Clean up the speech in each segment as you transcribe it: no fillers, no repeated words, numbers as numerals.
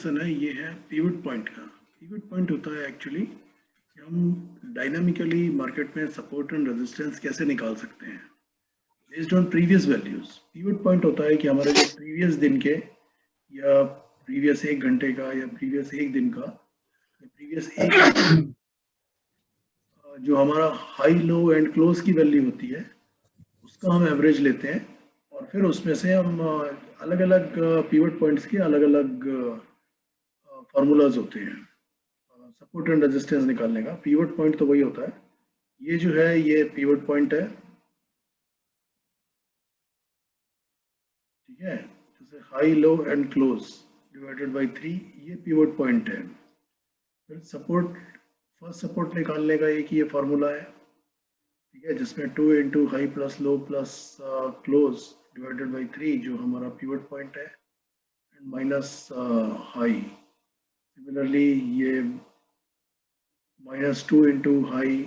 Lesson है, ये है पिवट पॉइंट का। पिवट पॉइंट होता है एक्चुअली कि हम डायनामिकली मार्केट में सपोर्ट एंड रेजिस्टेंस कैसे निकाल सकते हैं based on previous values. Pivot point होता है कि हमारे जो प्रीवियस दिन के या प्रीवियस 1 घंटे का या प्रीवियस 1 दिन का या प्रीवियस एक जो हमारा हाई लो एंड क्लोज की वैल्यू होती है उसका हम एवरेज लेते हैं और फिर उसमें से हम अलग अलग पिवट पॉइंट्स के अलग अलग फार्मूलाज होते हैं सपोर्ट एंड रेजिस्टेंस निकालने का। पिवट पॉइंट तो वही होता है, ये जो है ये पिवट पॉइंट है, ठीक है। जैसे high low and close divided by 3, ये पिवट पॉइंट है। फिर सपोर्ट, फर्स्ट सपोर्ट निकालने का एक ये फार्मूला है, ठीक है, जिसमें 2 into high plus low plus close divided by 3 जो हमारा पिवट पॉइंट है एंड माइनस हाई। सिमिलरली ये -2 इंटू हाई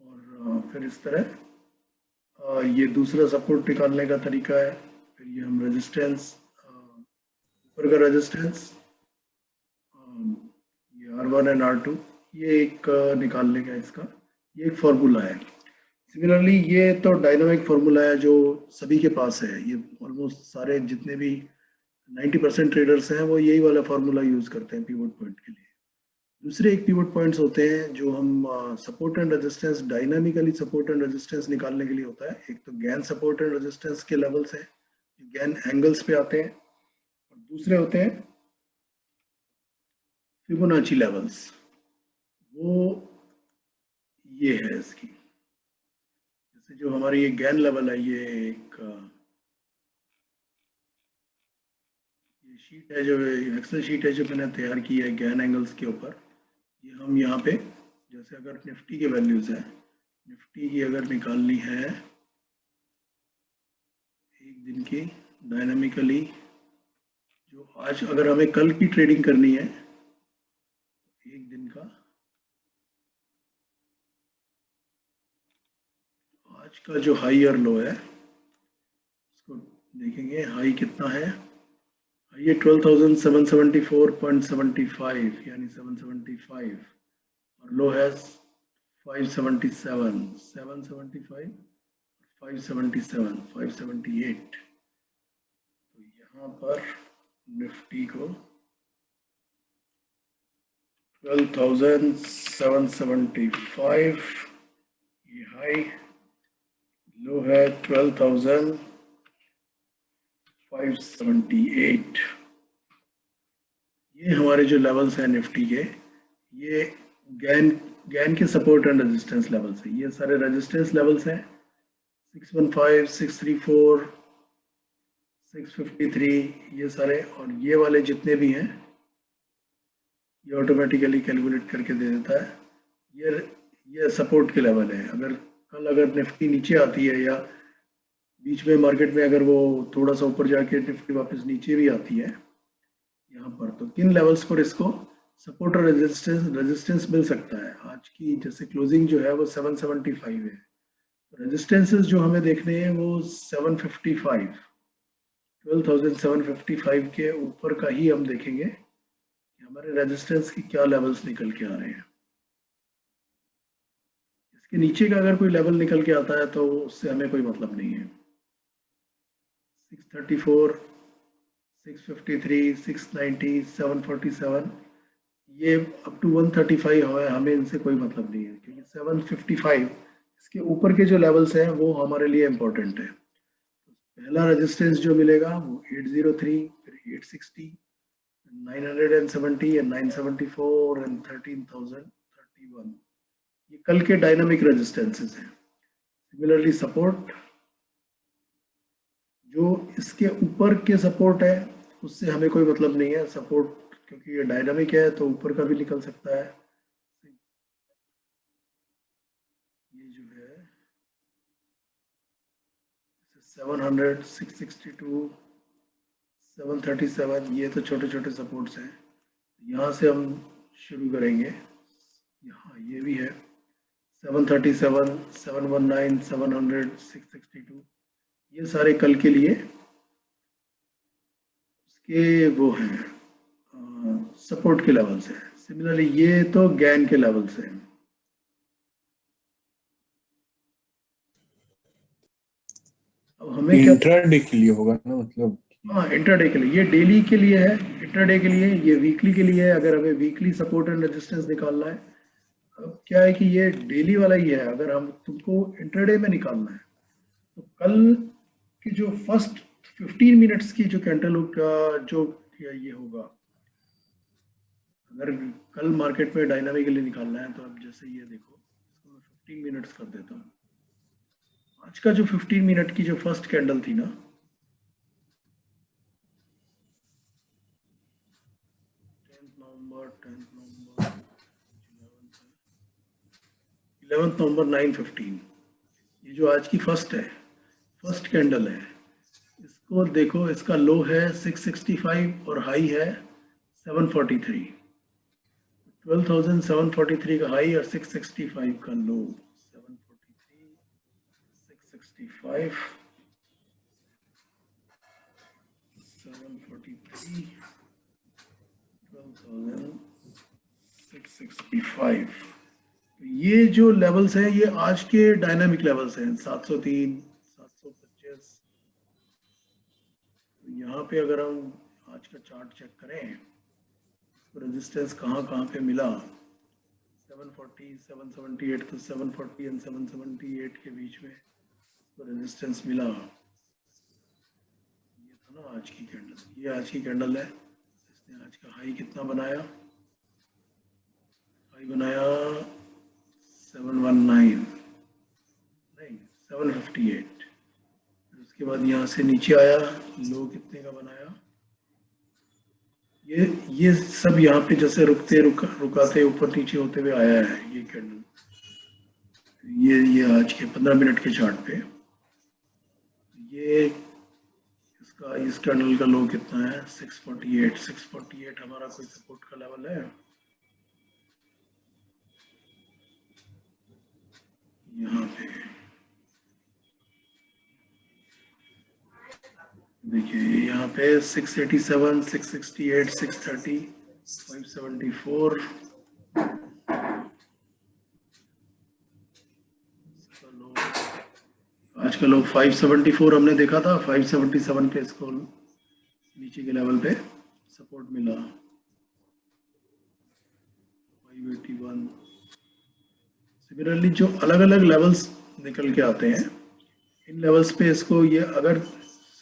और फिर इस तरह ये दूसरा सपोर्ट निकालने का तरीका है। फिर ये हम रेजिस्टेंस, ऊपर का रेजिस्टेंस ये R1 एंड R2 ये एक निकालने का इसका ये एक फार्मूला है। सिमिलरली ये तो डायनामिक फार्मूला है जो सभी के पास है, ये ऑलमोस्ट सारे जितने भी 90% ट्रेडर्स हैं वो यही वाला फार्मूला यूज करते हैं पिवट पॉइंट के लिए। दूसरे एक पिवट पॉइंट्स होते हैं जो हम support and resistance, dynamically support and resistance निकालने के लिए होता है। एक तो गैन सपोर्ट एंड रेजिस्टेंस के लेवल्स हैं जो गैन एंगल्स पे आते हैं और दूसरे होते हैं फिबोनाची लेवल्स, वो ये है इसकी। जैसे जो हमारी ये गैन लेवल है, ये एक ये शीट है जो एक्सेल शीट है जो मैंने तैयार की है गैन एंगल्स के ऊपर। ये हम यहाँ पे जैसे अगर निफ्टी के वैल्यूज है, निफ्टी की अगर निकालनी है एक दिन की डायनामिकली, जो आज अगर हमें कल की ट्रेडिंग करनी है एक दिन का, आज का जो हाई और लो है उसको देखेंगे। हाई कितना है, ये 12,774.75 यानी 775 और लो है 577, 775, 577, 578। तो यहाँ पर निफ्टी को 12,775 ये हाई, लो है 12,578। ये हमारे जो लेवल्स हैं निफ्टी के, ये गैन के सपोर्ट एंड रेजिस्टेंस लेवल्स है। ये सारे रेजिस्टेंस लेवल्स हैं 615, 634, 653 ये सारे, और ये वाले जितने भी हैं ये ऑटोमेटिकली कैलकुलेट करके दे देता है। ये सपोर्ट के लेवल है। अगर निफ्टी नीचे आती है या बीच में मार्केट में अगर वो थोड़ा सा ऊपर जाके निफ्टी वापस नीचे भी आती है यहाँ पर, तो किन लेवल्स पर इसको सपोर्ट और रेजिस्टेंस मिल सकता है। आज की जैसे क्लोजिंग जो है वो 775 है, रेजिस्टेंसेस जो हमें देखने हैं वो 755, 12,755 के ऊपर का ही हम देखेंगे कि हमारे रेजिस्टेंस की क्या लेवल्स निकल के आ रहे हैं। इसके नीचे का अगर कोई लेवल निकल के आता है तो उससे हमें कोई मतलब नहीं है। 634, 653, 690, 747 ये अप टू 135 है, हमें इनसे कोई मतलब नहीं है, क्योंकि 755 इसके ऊपर के जो लेवल्स हैं वो हमारे लिए इम्पोर्टेंट है। पहला रेजिस्टेंस जो मिलेगा वो 803, फिर 860, 970 एंड 974 एंड 13,031, ये कल के डायनामिक रेजिस्टेंसेस हैं। सिमिलरली सपोर्ट, जो इसके ऊपर के सपोर्ट है उससे हमें कोई मतलब नहीं है। सपोर्ट क्योंकि ये डायनामिक है तो ऊपर का भी निकल सकता है। ये जो है 700, 662, 737 ये तो छोटे छोटे सपोर्ट्स हैं। यहाँ से हम शुरू करेंगे। यहाँ ये भी है 737, 719, 700, 662, ये सारे कल के लिए के वो हैं सपोर्ट के लेवल्स हैं। सिमिलरली ये तो गैन के लेवल्स हैं। अब हमें क्या, इंट्राडे के लिए होगा ना, मतलब हाँ इंट्राडे के लिए, ये डेली के लिए है, इंट्राडे के लिए, ये वीकली के लिए है। अगर हमें वीकली सपोर्ट एंड रेजिस्टेंस निकालना है, अब क्या है कि ये डेली वाला ही है। अगर हम तुमको इंट्राडे में निकालना है तो कल की जो फर्स्ट 15 मिनट्स की जो कैंटल का जो ये होगा, अगर कल मार्केट में डायनामिकली निकालना है तो अब जैसे ये देखो, इसको मैं 15 मिनट्स कर देता हूँ। आज का जो 15 मिनट की जो फर्स्ट कैंडल थी ना, 11 नवंबर 9:15, ये जो आज की फर्स्ट है, फर्स्ट कैंडल है, इसको देखो, इसका लो है 665 और हाई है 743। 12,743 का हाई और 665 का लो। 743, 665, 743, 12,665। तो ये जो लेवल्स हैं ये आज के डायनामिक लेवल्स हैं, 703, 725। तो यहाँ पे अगर हम आज का चार्ट चेक करें तो रेजिस्टेंस कहाँ कहाँ पे मिला, 740, 778, तो 740 एंड 778 के बीच में तो रेजिस्टेंस मिला। ये था ना आज की कैंडल, ये आज की कैंडल है। इसने आज का हाई कितना बनाया, हाई बनाया 719, नहीं 758। उसके बाद यहाँ से नीचे आया, लो कितने का बनाया, ये सब यहाँ पे जैसे रुकाते ऊपर नीचे होते हुए आया है ये कैंडल। ये आज के 15 मिनट के चार्ट पे ये इसका, इस कैंडल का लो कितना है, 648। 648 हमारा कोई सपोर्ट का लेवल है यहाँ पे, देखिए यहाँ पे 687, 668, 630, 574, आज का लो 574 हमने देखा था, 577 पे इसको नीचे के लेवल पे सपोर्ट मिला, 581। सिमिलरली जो अलग अलग लेवल्स निकल के आते हैं, इन लेवल्स पे इसको ये अगर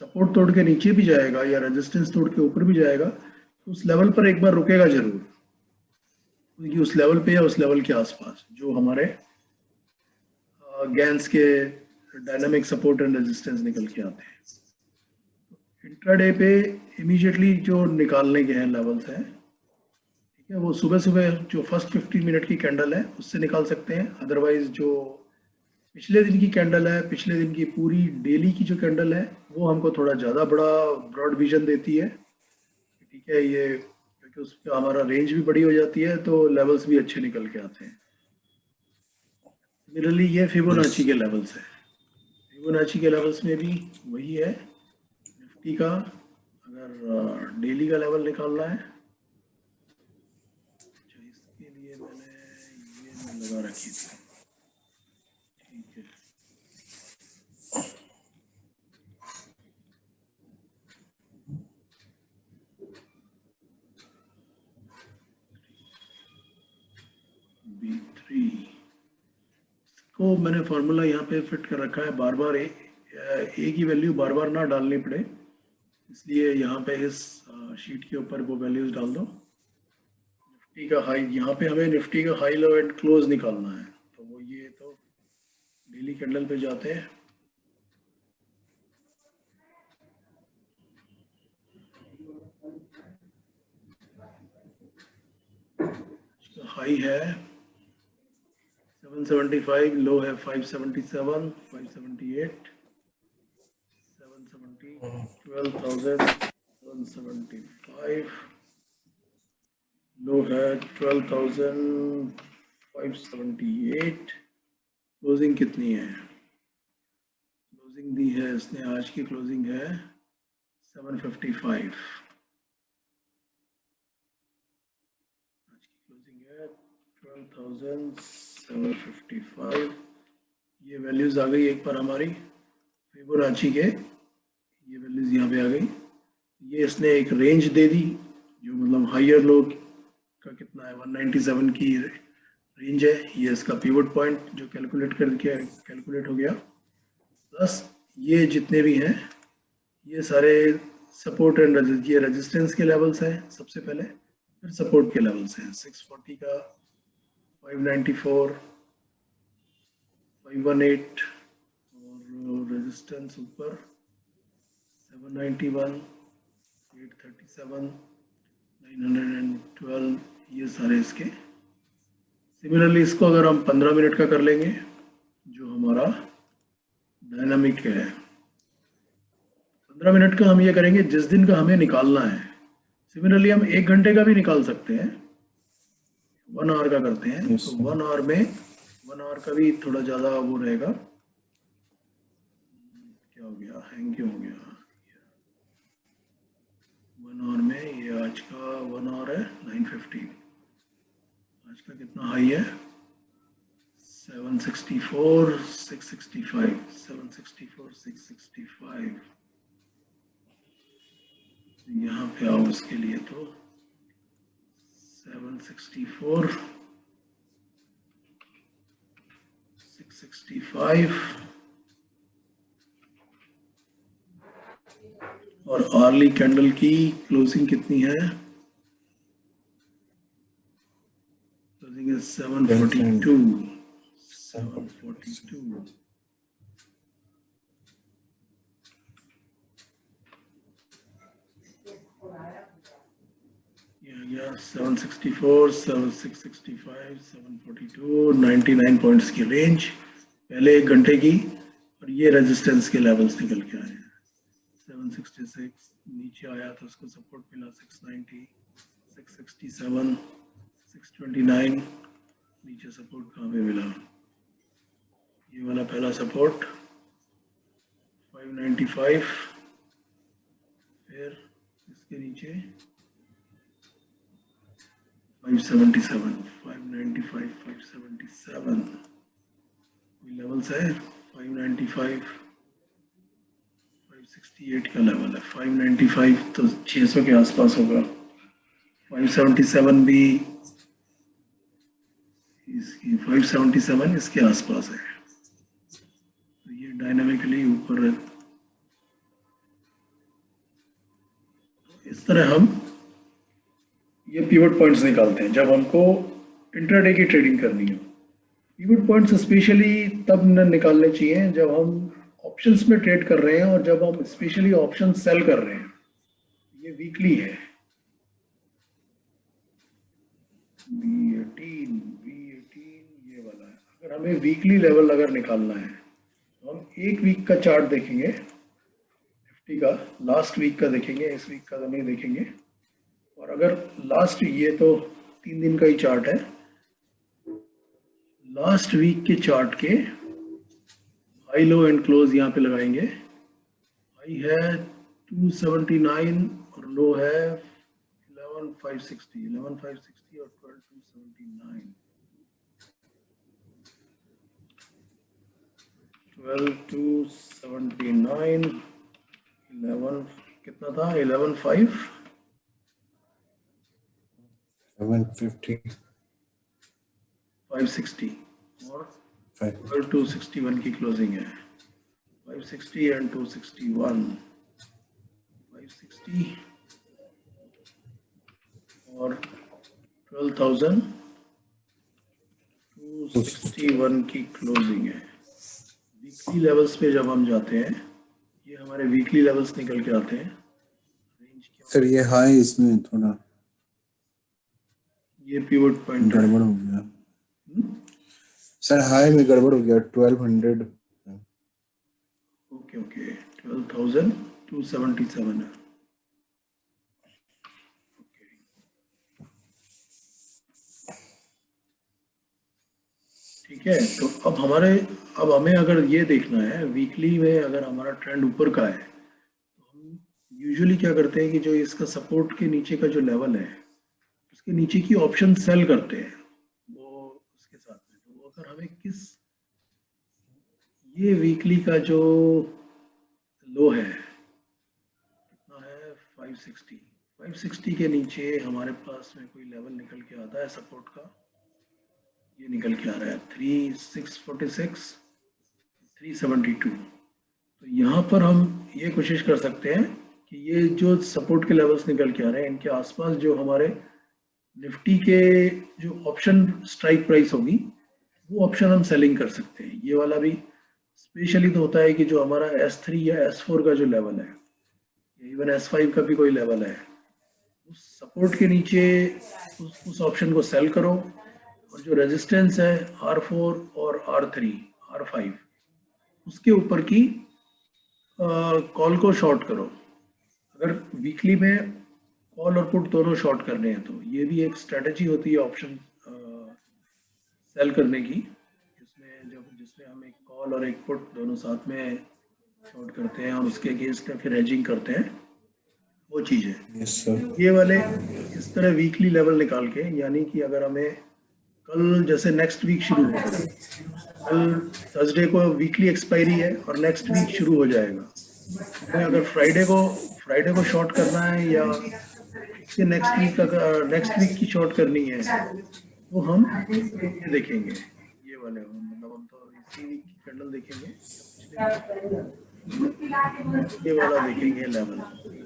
सपोर्ट तोड़ के नीचे भी जाएगा या रेजिस्टेंस तोड़ के ऊपर भी जाएगा तो उस लेवल पर एक बार रुकेगा जरूर, क्योंकि उस लेवल पे या उस लेवल के आसपास जो हमारे गैंस के डायनामिक सपोर्ट एंड रेजिस्टेंस निकल के आते हैं। इंट्राडे पे इमीडिएटली जो निकालने के हैं लेवल्स हैं, ठीक है, वो सुबह सुबह जो फर्स्ट 15 मिनट की कैंडल है उससे निकाल सकते हैं। अदरवाइज जो पिछले दिन की कैंडल है, पिछले दिन की पूरी डेली की जो कैंडल है, वो हमको थोड़ा ज़्यादा बड़ा ब्रॉड विजन देती है, ठीक है, ये क्योंकि उसका हमारा रेंज भी बड़ी हो जाती है तो लेवल्स भी अच्छे निकल के आते हैं। सिमिलरली ये फिबोनाची के लेवल्स है, फिबोनाची के लेवल्स में भी वही है। निफ्टी का अगर डेली का लेवल निकालना है, अच्छा इसके लिए मैंने ये लगा रखी थी, ठीक है, B3 को मैंने फॉर्मूला यहाँ पे फिट कर रखा है, बार बार ए की वैल्यू बार बार ना डालनी पड़े, इसलिए यहाँ पे इस शीट के ऊपर वो वैल्यूज डाल दो। निफ्टी का हाई, यहाँ पे हमें निफ्टी का हाई लो एंड क्लोज निकालना है, तो वो ये तो डेली कैंडल पे जाते हैं, हाई है 775, लो है 577, 578, 770, 12,175, लो है 12,578। क्लोजिंग कितनी है, क्लोजिंग दी है इसने, आज की क्लोजिंग है 755। क्लोजिंग है 12,755। ये वैल्यूज आ गई एक बार हमारी फिबोनाची के, ये वैल्यूज यहाँ पे आ गई। ये इसने एक रेंज दे दी, जो मतलब हायर लो का कितना है 197 की रेंज है। ये इसका पिवट पॉइंट जो कैलकुलेट हो गया, प्लस ये जितने भी हैं ये सारे सपोर्ट एंड ये रेजिस्टेंस के लेवल्स हैं सबसे पहले, फिर सपोर्ट के लेवल्स हैं 640 का, 594, 518 और रेजिस्टेंस ऊपर 791, 837, 912, ये सारे इसके। सिमिलरली इसको अगर हम 15 मिनट का कर लेंगे, जो हमारा डायनामिक है, 15 मिनट का हम ये करेंगे जिस दिन का हमें निकालना है। सिमिलरली हम 1 घंटे का भी निकाल सकते हैं, 1 आवर का करते हैं। Yes, तो sir. 1 आवर में 1 आवर का भी थोड़ा ज़्यादा वो रहेगा। क्या हो गया, हैंग क्यों हो गया? 1 आवर में ये आज का 1 आवर है 950। आज का कितना हाई है 764, 665, 764, 665। यहाँ पे आओ इसके लिए तो 764, 665 और आर्ली कैंडल की क्लोजिंग कितनी है? क्लोजिंग है 742, 742। ये आ गया 764, 665, 742, 99 पॉइंट्स की रेंज पहले 1 घंटे की, और ये रेजिस्टेंस के लेवल्स निकल के आए हैं। 766 नीचे आया तो उसको सपोर्ट मिला 690, 667, 629, नीचे सपोर्ट कहाँ पे मिला? ये वाला पहला सपोर्ट 595, फिर इसके नीचे 577, 595, 577 कोई लेवल्स है 595, 568 का लेवल है। 595 तो 600 के आसपास होगा। 577 भी इसकी 577 इसके आसपास है। तो ये डायनामिकली ऊपर है। इस तरह हम ये पिवट पॉइंट्स निकालते हैं जब हमको इंट्राडे की ट्रेडिंग करनी हो। पिवट पॉइंट्स स्पेशली तब न निकालने चाहिए जब हम ऑप्शंस में ट्रेड कर रहे हैं और जब हम स्पेशली ऑप्शन सेल कर रहे हैं। ये वीकली है, B18 ये वाला है। अगर हमें वीकली लेवल अगर निकालना है तो हम 1 वीक का चार्ट देखेंगे, निफ्टी का लास्ट वीक का देखेंगे, इस वीक का तो नहीं देखेंगे। और अगर लास्ट, ये तो 3 दिन का ही चार्ट है, लास्ट वीक के चार्ट के हाई लो एंड क्लोज यहाँ पे लगाएंगे। हाई है 279 और लो है 11560, 11560 और 12279, 12279, 11 कितना था 115 750 560 और 5 261 की क्लोजिंग है। 560 एंड 261, 560 और 12,261 की क्लोजिंग है। वीकली लेवल्स पे जब हम जाते हैं, ये हमारे वीकली लेवल्स निकल के आते हैं। रेंज क्या? सर ये हाई इसमें थोड़ा ये पिवट पॉइंट है। गड़बड़ हो गया सर, हाई में गड़बड़ हो गया 1200। ओके ओके 12,277 है। ओके ठीक है। तो अब हमें अगर ये देखना है वीकली में, अगर हमारा ट्रेंड ऊपर का है तो हम यूजुअली क्या करते हैं कि जो इसका सपोर्ट के नीचे का जो लेवल है, उसके नीचे की ऑप्शन सेल करते हैं वो उसके साथ में, तो अगर हमें ये वीकली का जो लो है कितना है 560, 560 के नीचे हमारे पास में कोई लेवल निकल के आता है सपोर्ट का, ये निकल के आ रहा है 3646, 372। तो यहाँ पर हम ये कोशिश कर सकते हैं कि ये जो सपोर्ट के लेवल्स निकल के आ रहे हैं इनके आसपास जो हमारे निफ्टी के जो ऑप्शन स्ट्राइक प्राइस होगी वो ऑप्शन हम सेलिंग कर सकते हैं। ये वाला भी स्पेशली तो होता है कि जो हमारा S3 या S4 का जो लेवल है, इवन S5 का भी कोई लेवल है, उस सपोर्ट के नीचे उस ऑप्शन को सेल करो, और जो रेजिस्टेंस है R4 और R3, R5 उसके ऊपर की कॉल को शॉर्ट करो। अगर वीकली में कॉल और पुट दोनों शॉर्ट करने हैं तो ये भी एक स्ट्रेटजी होती है ऑप्शन सेल करने की, जिसमें हम एक कॉल और एक पुट दोनों साथ में शॉर्ट करते हैं और उसके अगेंस्ट में फिर हेजिंग करते हैं, वो चीज़ है। Yes sir. ये वाले इस तरह वीकली लेवल निकाल के, यानी कि अगर हमें कल जैसे नेक्स्ट वीक शुरू हो, कल थर्सडे को वीकली एक्सपायरी है और नेक्स्ट वीक शुरू हो जाएगा, हमें अगर फ्राइडे को शॉर्ट करना है या इसके नेक्स्ट वीक की शॉर्ट करनी है तो हम ये देखेंगे, ये वाले मतलब हम तो इसी वीक की कैंडल देखेंगे, ये वाला देखेंगे लेवल।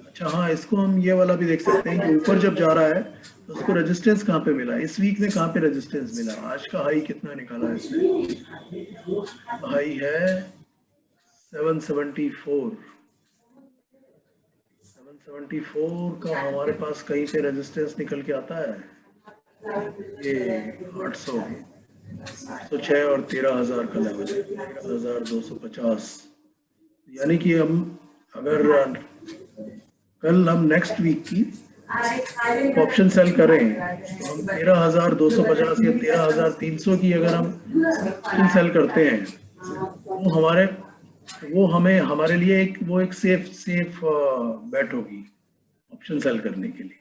अच्छा हाँ, इसको हम ये वाला भी देख सकते हैं कि ऊपर जब जा रहा है तो उसको रेजिस्टेंस कहाँ पे मिला, इस वीक में कहाँ पे रेजिस्टेंस मिला, आज का हाई कितना निकाला है इसने, हाई है 774, 774 का हमारे पास कहीं पे रेजिस्टेंस निकल के आता है, ये 806 और 13,000 का लेवल है, 13,250। यानी कि हम अगर कल हम नेक्स्ट वीक की ऑप्शन सेल करें तो हम 13,250 या 13,300 की अगर हम ऑप्शन सेल करते हैं तो वो हमारे लिए एक सेफ बेट होगी ऑप्शन सेल करने के लिए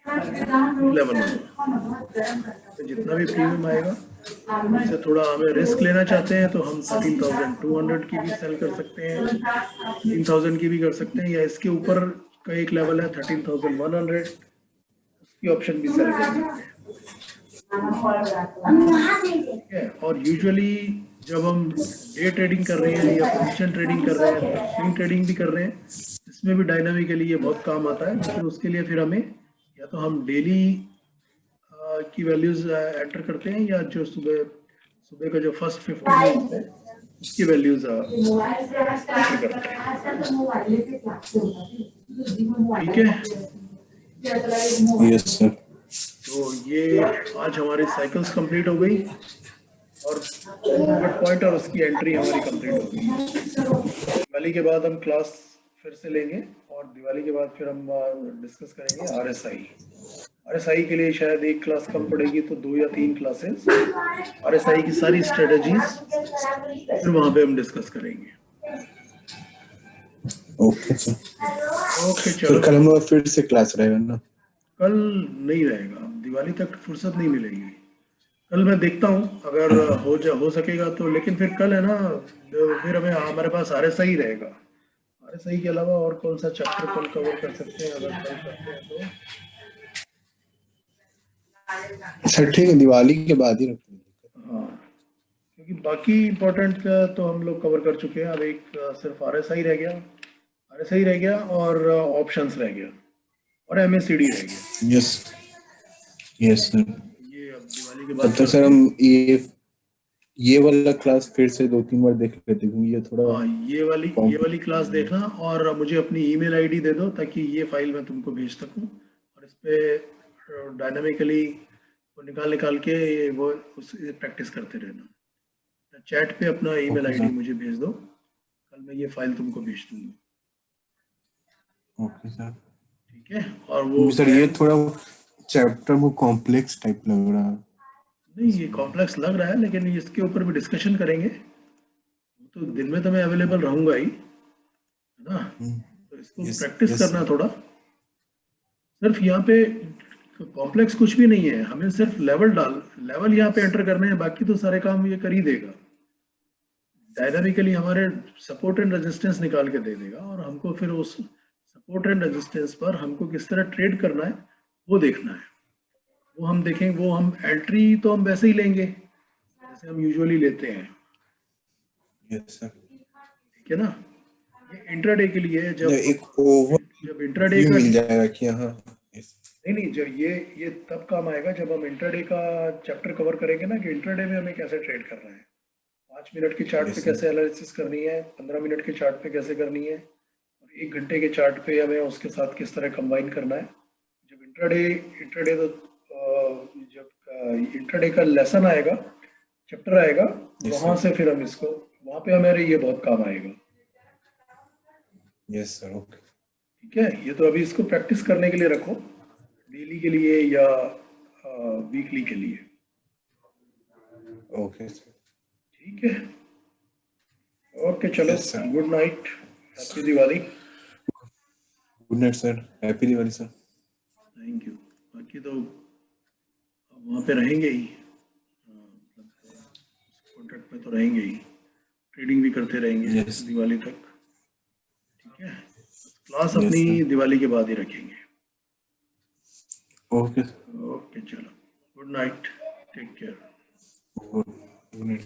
लेवल होगा। तो जितना भी प्रीमियम आएगा उससे थोड़ा हमें रिस्क लेना चाहते हैं तो हम 13,200 की भी सेल कर सकते हैं, 13,000 की भी कर सकते हैं, या इसके ऊपर का एक लेवल है 13,100, उसकी ऑप्शन भी सेल कर सकते हैं। और यूजुअली जब हम डे ट्रेडिंग कर रहे हैं या पोजीशन ट्रेडिंग कर रहे हैं, स्विंग ट्रेडिंग भी कर रहे हैं, इसमें भी डायनामिकली ये बहुत काम आता है। लेकिन उसके लिए फिर हमें या तो हम डेली की वैल्यूज एंटर करते हैं या जो सुबह का जो फर्स्ट 50 मिनट है उसकी वैल्यूज एंटर करते हैं। ठीक है, यस सर। तो ये आज हमारी साइकिल्स कंप्लीट हो गई और पॉइंट और उसकी एंट्री हमारी कंप्लीट हो गई। दिवाली के बाद हम क्लास फिर से लेंगे और दिवाली के बाद फिर हम डिस्कस करेंगे RSI के लिए शायद एक क्लास कम पड़ेगी तो 2 या 3 क्लासेस RSI की सारी स्ट्रेटजीज फिर वहां पे हम डिस्कस करेंगे। Okay sir. ओके फिर चलो, कल हम फिर से क्लास रहेगा ना? कल नहीं रहेगा, दिवाली तक फुर्सत नहीं मिलेगी। कल मैं देखता हूँ अगर हो सकेगा तो, लेकिन फिर कल है ना, फिर हमारे पास RSI रहेगा। RSI के अलावा और कौन सा चैप्टर कल कवर कर सकते हैं अगर कल करते हैं तो? सर ठीक है, दिवाली के बाद ही रखते हैं। हाँ, क्योंकि बाकी इम्पोर्टेंट तो हम लोग कवर कर चुके हैं। अब एक सिर्फ RSI रह गया और ऑप्शंस रह गया और MACD रह गया। Yes sir. ये अब दिवाली के बाद तब तक सर हम ये वाला क्लास फिर से 2-3 बार देख लेते हैं क्योंकि ये थोड़ा हाँ, ये वाली क्लास देखना और मुझे अपनी ईमेल आईडी दे दो ताकि ये फाइल मैं तुमको भेज सकूं और इस पे डायनामिकली वो निकाल के वो प्रैक्टिस करते रहना। चैट पे अपना ईमेल आईडी मुझे भेज दो, कल मैं ये फाइल तुमको भेज दूंगा। Okay sir. ठीक है, और वो सर ये थोड़ा चैप्टर वो कॉम्प्लेक्स टाइप लग रहा है। नहीं, ये कॉम्प्लेक्स लग रहा है लेकिन इसके ऊपर भी डिस्कशन करेंगे। तो दिन में तो मैं अवेलेबल रहूंगा ही, है ना, तो इसको प्रैक्टिस करना थोड़ा। सिर्फ यहाँ पे कॉम्प्लेक्स कुछ भी नहीं है, हमें सिर्फ लेवल यहाँ पे एंटर करने हैं, बाकी तो सारे काम ये कर ही देगा। डायनामिकली हमारे सपोर्ट एंड रेजिस्टेंस निकाल के दे देगा, और हमको फिर उस सपोर्ट एंड रेजिस्टेंस पर हमको किस तरह ट्रेड करना है वो देखना है। वो हम देखेंगे, वो हम एंट्री तो हम वैसे ही लेंगे जैसे हम यूजुअली लेते हैं, यस सर। ठीक है ना। ये इंट्राडे के लिए या जब एक ओवर जब इंट्राडे व्यू का मिल जाएगा कि हाँ yes, नहीं, जो ये तब काम आएगा जब हम इंट्राडे का चैप्टर कवर करेंगे ना, कि इंट्राडे में हमें कैसे ट्रेड करना है, 5 मिनट के चार्ट पे yes, कैसे एनालिसिस करनी है, 15 मिनट के चार्ट पे कैसे करनी है, और 1 घंटे के चार्ट पे हमें उसके साथ किस तरह कंबाइन करना है। जब इंट्राडे तो जब इंट्राडे का लेसन आएगा, चैप्टर आएगा, Yes, वहां sir. से फिर हम इसको, वहां पे हमारे ये बहुत काम आएगा। Yes sir. ओके ठीक है, ये तो अभी इसको प्रैक्टिस करने के लिए रखो, डेली के लिए या वीकली के लिए। Okay sir. ठीक है, ओके, चलो, Yes, sir. Good night, happy Diwali. Good night sir, happy Diwali sir. Thank you. बाकी तो अब वहाँ पे रहेंगे ही, कॉन्ट्रैक्ट पे तो रहेंगे ही, ट्रेडिंग भी करते रहेंगे Yes. दिवाली तक। ठीक है, क्लास Yes, अपनी sir. दिवाली के बाद ही रखेंगे। ओके ओके, चलो, good night, take care. Good night.